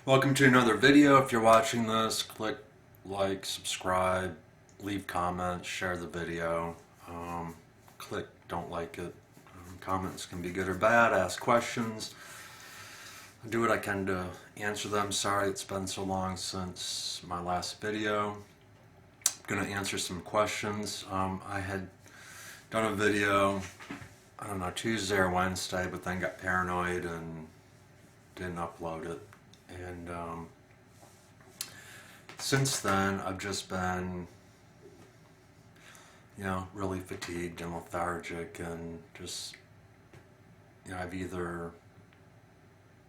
Welcome to another video. If you're watching this, click like, subscribe, leave comments, share the video. Click don't like it. Comments can be good or bad. Ask questions. I do what I can to answer them. Sorry it's been so long since my last video. I'm going to answer some questions. I had done a video, I don't know, Tuesday or Wednesday, but then got paranoid and didn't upload it. And since then, I've just been, really fatigued and lethargic, and just, I've either,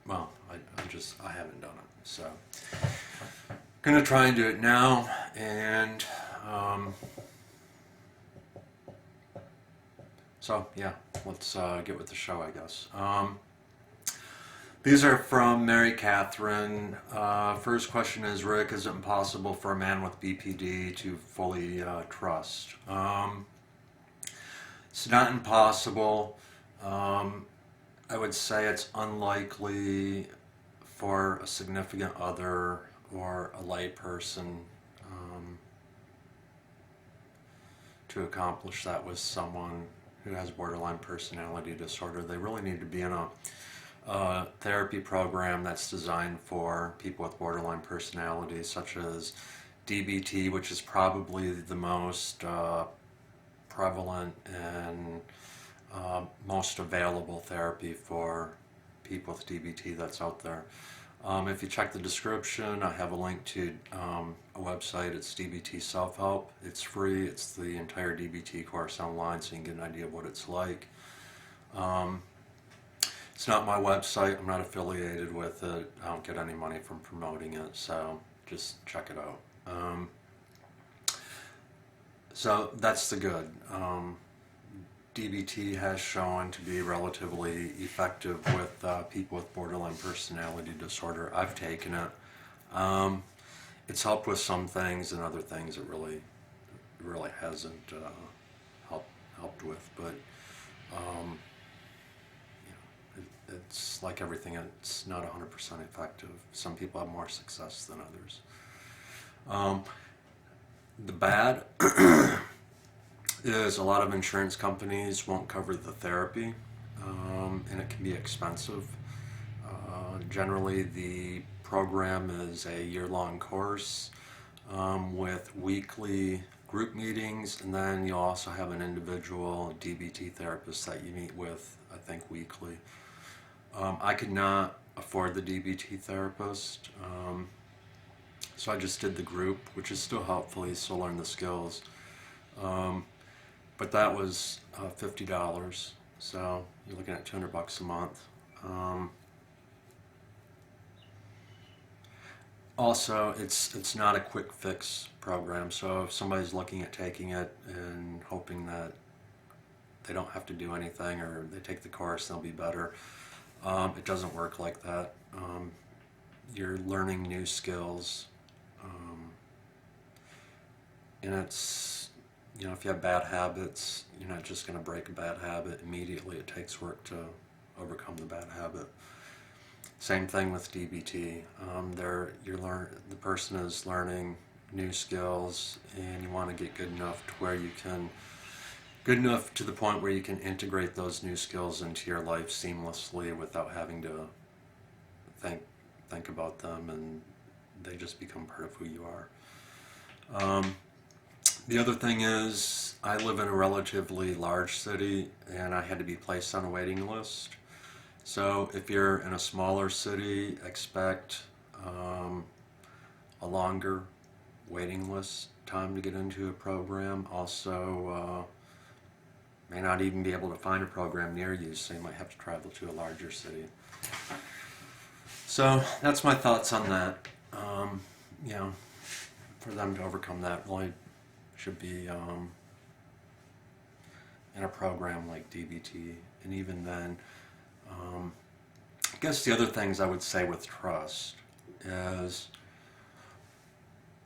well, I haven't done it. So, gonna try and do it now, and so yeah, let's get with the show, I guess. These are from Mary Catherine. First question is, Rick, is it impossible for a man with BPD to fully trust? It's not impossible. I would say it's unlikely for a significant other or a lay person to accomplish that with someone who has borderline personality disorder. They really need to be in a therapy program that's designed for people with borderline personality, such as DBT, which is probably the most prevalent and most available therapy for people with DBT that's out there. If you check the description, I have a link to a website. It's DBT Self-Help. It's free. It's the entire DBT course online, so you can get an idea of what it's like. It's not my website. I'm not affiliated with it. I don't get any money from promoting it, so just check it out. So that's the good. DBT has shown to be relatively effective with people with borderline personality disorder. I've taken it. It's helped with some things, and other things it really hasn't helped with. But it's like everything, it's not 100% effective. Some people have more success than others. The bad is a lot of insurance companies won't cover the therapy, and it can be expensive. Generally, the program is a year-long course with weekly group meetings, and then you'll also have an individual DBT therapist that you meet with, I think, weekly. I could not afford the DBT therapist, so I just did the group, which is still helpful. You still learn the skills. But that was $50, so you're looking at $200 a month. Also, it's not a quick fix program, so if somebody's looking at taking it and hoping that they don't have to do anything, or they take the course, they'll be better, it doesn't work like that. You're learning new skills, and it's, if you have bad habits, you're not just going to break a bad habit immediately. It takes work to overcome the bad habit. Same thing with DBT. The person is learning new skills, and you want to get good enough to the point where you can integrate those new skills into your life seamlessly without having to think about them, and they just become part of who you are. The other thing is, I live in a relatively large city, and I had to be placed on a waiting list. So if you're in a smaller city, expect a longer waiting list time to get into a program. Also, may not even be able to find a program near you, so you might have to travel to a larger city. So that's my thoughts on that. For them to overcome that, really should be in a program like DBT. And even then, I guess the other things I would say with trust is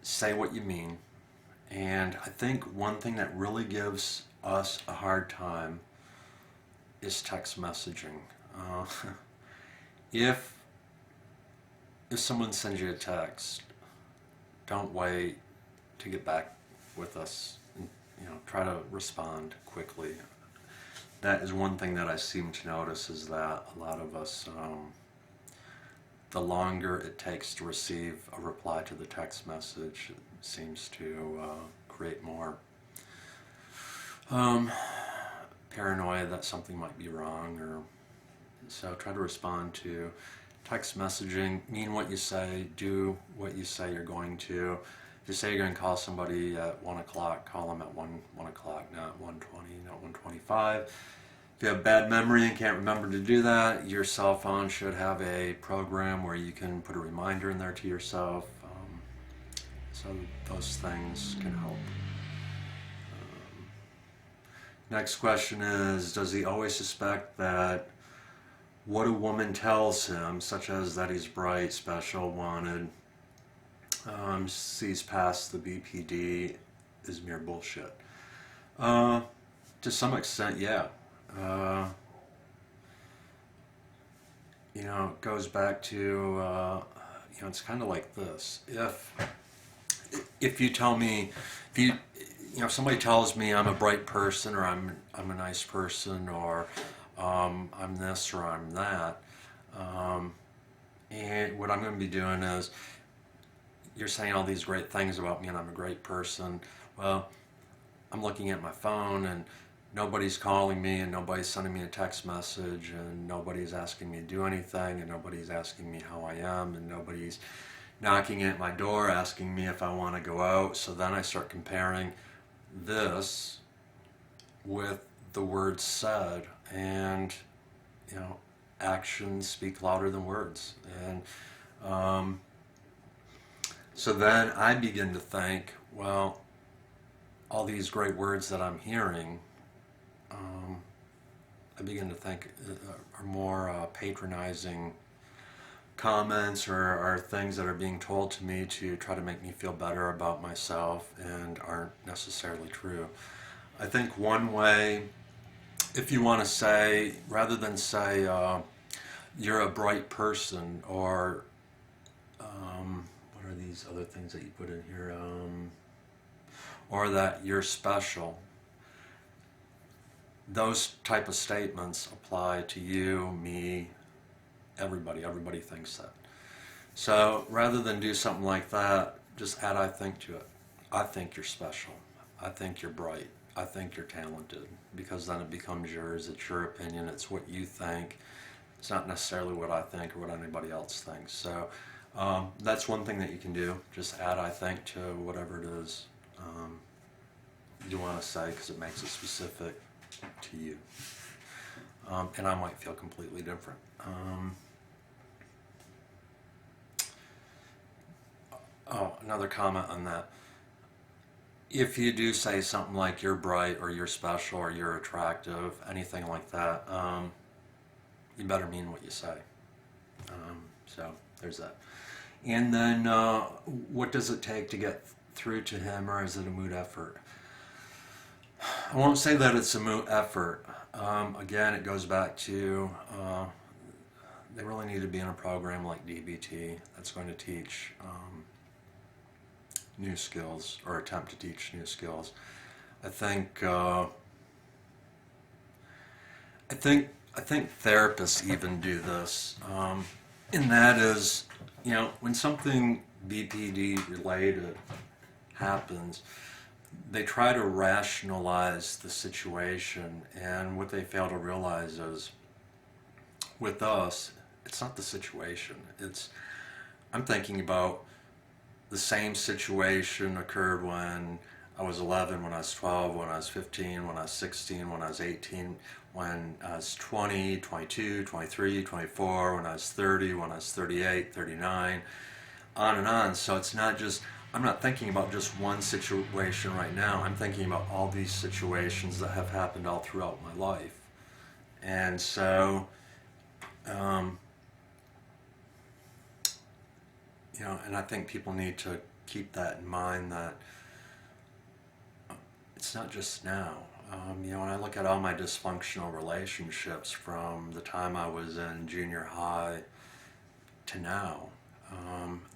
say what you mean. And I think one thing that really gives us a hard time is text messaging. If if someone sends you a text, don't wait to get back with us. Try to respond quickly. That is one thing that I seem to notice, is that a lot of us, the longer it takes to receive a reply to the text message, it seems to create more paranoia that something might be wrong. Or so try to respond to text messaging. Mean what you say, do what you say you're going to. If you say you're going to call somebody at 1 o'clock, call them at 1 o'clock, not 1:20, not 1:25. If you have bad memory and can't remember to do that, your cell phone should have a program where you can put a reminder in there to yourself. So those things can help. Next question is, does he always suspect that what a woman tells him, such as that he's bright, special, wanted, sees past the BPD, is mere bullshit? To some extent, yeah. It goes back to, it's kind of like this. If you tell me, if somebody tells me I'm a bright person, or I'm a nice person, or I'm this or I'm that, and what I'm going to be doing is, you're saying all these great things about me and I'm a great person. Well, I'm looking at my phone and nobody's calling me, and nobody's sending me a text message, and nobody's asking me to do anything, and nobody's asking me how I am, and nobody's knocking at my door asking me if I want to go out. So then I start comparing this with the words said, and actions speak louder than words. And so then I begin to think, well, all these great words that I'm hearing, I begin to think are more patronizing comments, or are things that are being told to me to try to make me feel better about myself, and aren't necessarily true. I think one way, if you want to say, rather than say you're a bright person, or what are these other things that you put in here, or that you're special, those type of statements apply to you, me, everybody. Everybody thinks that. So rather than do something like that, just add I think to it. I think you're special. I think you're bright. I think you're talented. Because then it becomes yours. It's your opinion. It's what you think. It's not necessarily what I think or what anybody else thinks. So that's one thing that you can do. Just add I think to whatever it is you want to say, because it makes it specific to you. And I might feel completely different. Another comment on that. If you do say something like you're bright, or you're special, or you're attractive, anything like that, you better mean what you say. So there's that. And then what does it take to get through to him, or is it a mood effort? I won't say that it's a moot effort. Again, it goes back to they really need to be in a program like DBT that's going to teach new skills, or attempt to teach new skills. I think therapists even do this, and that is, when something BPD related happens, they try to rationalize the situation, and what they fail to realize is, with us, it's not the situation. I'm thinking about the same situation occurred when I was 11, when I was 12, when I was 15, when I was 16, when I was 18, when I was 20, 22, 23, 24, when I was 30, when I was 38, 39, on and on. So it's not just, I'm not thinking about just one situation right now. I'm thinking about all these situations that have happened all throughout my life. And so, and I think people need to keep that in mind, that it's not just now. When I look at all my dysfunctional relationships from the time I was in junior high to now,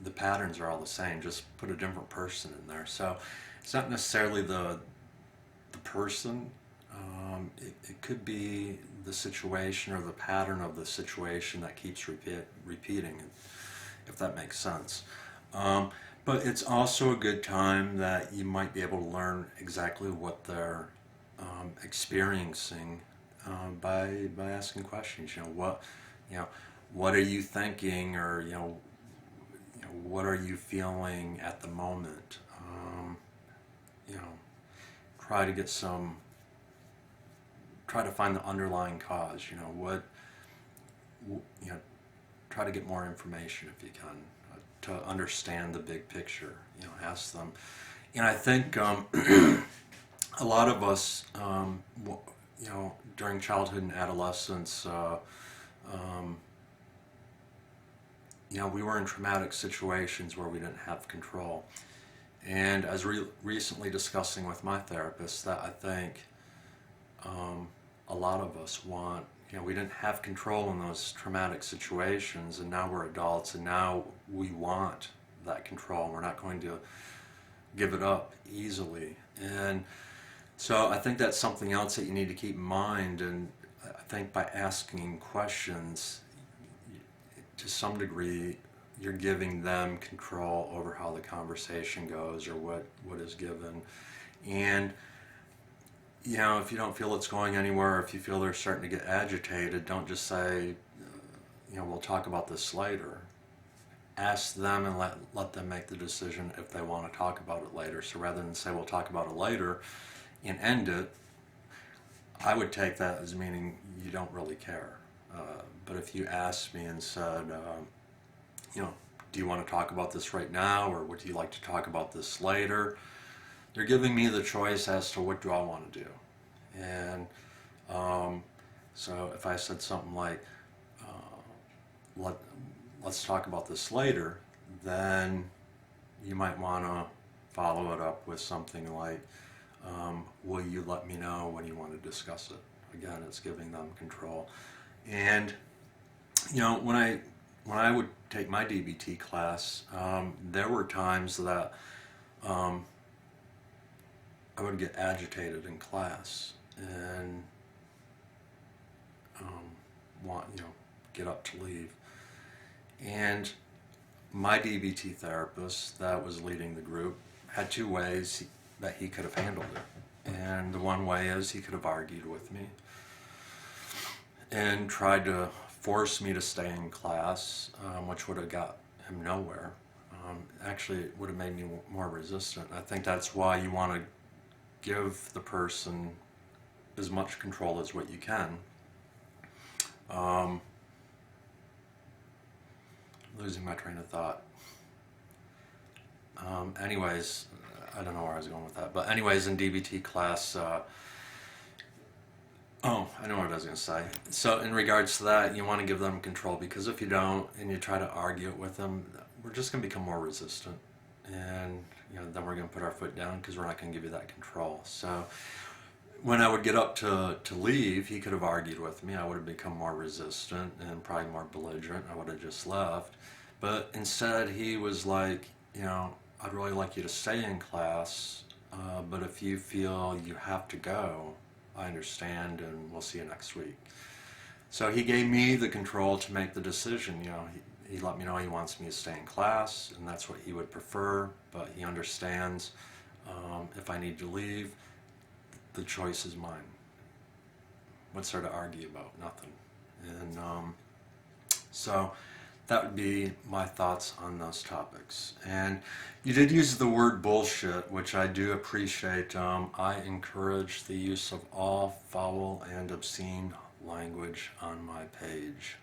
The patterns are all the same, just put a different person in there. So it's not necessarily the person. It could be the situation or the pattern of the situation that keeps repeating, if that makes sense. But it's also a good time that you might be able to learn exactly what they're experiencing by asking questions. You know, what are you thinking, or what are you feeling at the moment? You know, try to get try to find the underlying cause. Try to get more information if you can, to understand the big picture. Ask them. And I think a lot of us, during childhood and adolescence, we were in traumatic situations where we didn't have control. And as recently discussing with my therapist, that I think a lot of us want, we didn't have control in those traumatic situations, and now we're adults, and now we want that control. We're not going to give it up easily. And so I think that's something else that you need to keep in mind. And I think by asking questions, to some degree, you're giving them control over how the conversation goes, or what is given. And if you don't feel it's going anywhere, if you feel they're starting to get agitated, don't just say, we'll talk about this later. Ask them and let them make the decision if they want to talk about it later. So rather than say, we'll talk about it later and end it, I would take that as meaning you don't really care. But if you asked me and said, do you want to talk about this right now, or would you like to talk about this later? They're giving me the choice as to what do I want to do. And so if I said something like, let's talk about this later, then you might want to follow it up with something like, will you let me know when you want to discuss it? Again, it's giving them control. And when I would take my DBT class, there were times that I would get agitated in class and get up to leave. And my DBT therapist that was leading the group had two ways that he could have handled it. And the one way is he could have argued with me and tried to force me to stay in class, which would have got him nowhere. Actually, it would have made me more resistant. I think that's why you want to give the person as much control as what you can. Losing my train of thought. Anyways, I don't know where I was going with that. But anyways, in DBT class, I know what I was going to say. So in regards to that, you want to give them control, because if you don't and you try to argue it with them, we're just going to become more resistant. And then we're going to put our foot down because we're not going to give you that control. So when I would get up to leave, he could have argued with me. I would have become more resistant and probably more belligerent. I would have just left. But instead, he was like, I'd really like you to stay in class, but if you feel you have to go, I understand, and we'll see you next week. So he gave me the control to make the decision. He let me know he wants me to stay in class, and that's what he would prefer, but he understands if I need to leave, the choice is mine. What's there to argue about? Nothing. And so that would be my thoughts on those topics. And you did use the word bullshit, which I do appreciate. I encourage the use of all foul and obscene language on my page.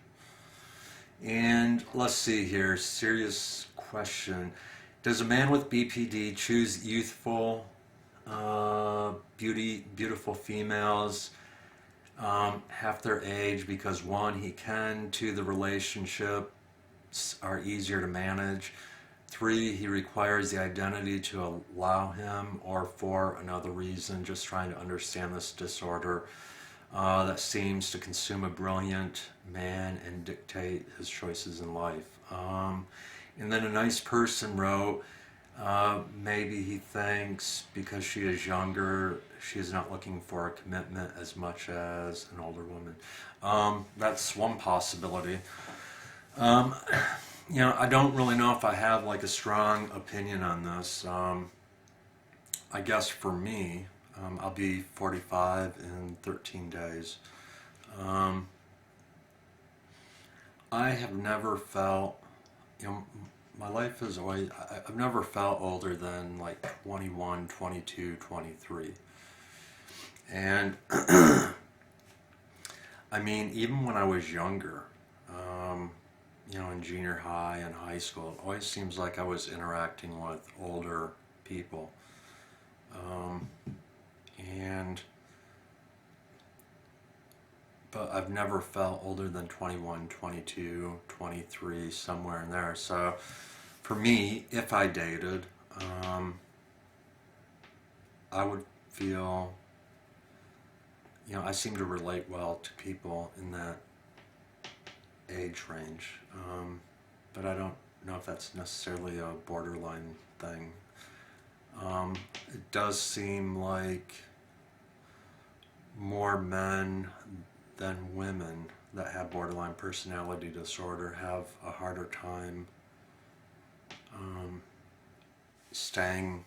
And let's see here, serious question. Does a man with BPD choose youthful, beautiful females half their age because, one, he can, two, the relationships are easier to manage, three, he requires the identity to allow him, or for another reason, just trying to understand this disorder that seems to consume a brilliant man and dictate his choices in life? And then a nice person wrote, maybe he thinks because she is younger, she is not looking for a commitment as much as an older woman. That's one possibility. Um, I don't really know if I have like a strong opinion on this. I guess for me, I'll be 45 in 13 days. Um, I have never felt, my life is always, I've never felt older than like 21, 22, 23. And I mean, even when I was younger, in junior high and high school, it always seems like I was interacting with older people. Um, and But I've never felt older than 21, 22, 23, somewhere in there. So for me, if I dated, I would feel, I seem to relate well to people in that age range. But I don't know if that's necessarily a borderline thing. It does seem like more men than women that have borderline personality disorder have a harder time staying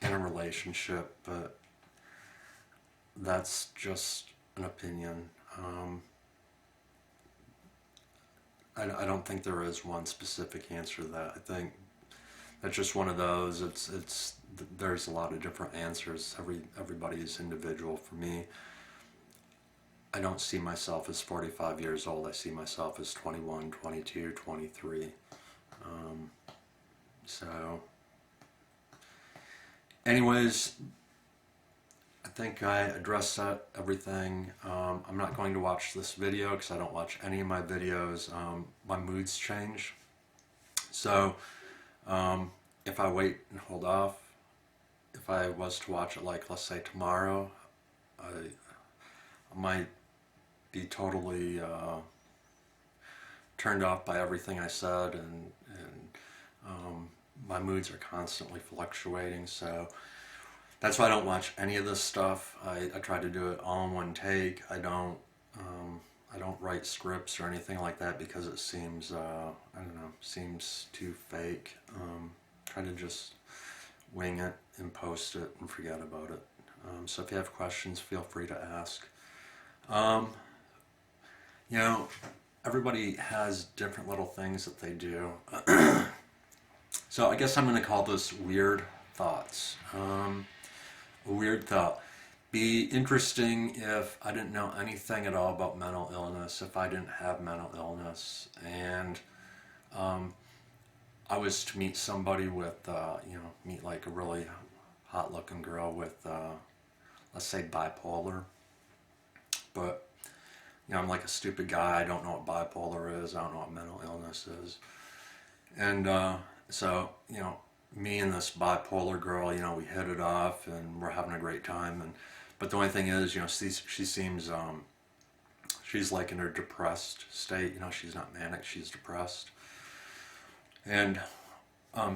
in a relationship, but that's just an opinion. I don't think there is one specific answer to that. I think that's just one of those. There's a lot of different answers. Everybody is individual. For me, I don't see myself as 45 years old. I see myself as 21, 22, 23. So, anyways, I think I addressed everything. I'm not going to watch this video because I don't watch any of my videos. My moods change. So, if I wait and hold off, if I was to watch it, like, let's say tomorrow, I might be totally turned off by everything I said, and my moods are constantly fluctuating. So that's why I don't watch any of this stuff. I try to do it all in one take. I don't write scripts or anything like that because it seems seems too fake. Try to just wing it and post it and forget about it. So if you have questions, feel free to ask. Everybody has different little things that they do. So I guess I'm going to call this weird thoughts. A weird thought. Be interesting if I didn't know anything at all about mental illness, if I didn't have mental illness, and I was to meet somebody with, meet like a really hot looking girl with, let's say, bipolar. But I'm like a stupid guy. I don't know what bipolar is. I don't know what mental illness is. And so, me and this bipolar girl, we hit it off and we're having a great time. But the only thing is, she seems, she's like in her depressed state. She's not manic, she's depressed. And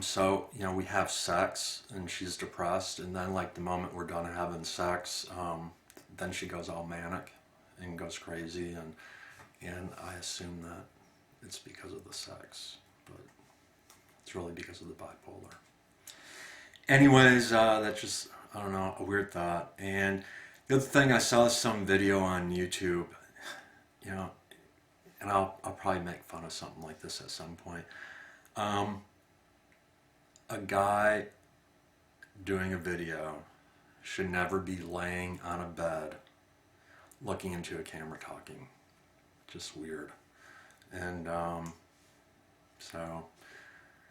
so, we have sex and she's depressed. And then like the moment we're done having sex, then she goes all manic and goes crazy, and I assume that it's because of the sex, but it's really because of the bipolar. Anyways, that's just, I don't know, a weird thought. And the other thing, I saw some video on YouTube, and I'll probably make fun of something like this at some point. A guy doing a video should never be laying on a bed looking into a camera talking. Just weird. And so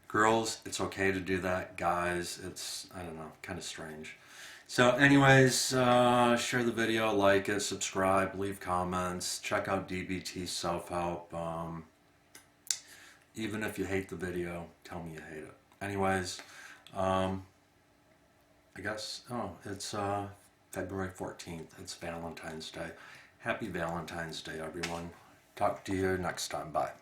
girls, it's okay to do that. Guys, it's, I don't know, kind of strange. So anyways, share the video, like it, subscribe, leave comments, check out DBT Self-Help. Even if you hate the video, tell me you hate it. Anyways, I guess, it's February 14th. It's Valentine's Day. Happy Valentine's Day, everyone. Talk to you next time. Bye.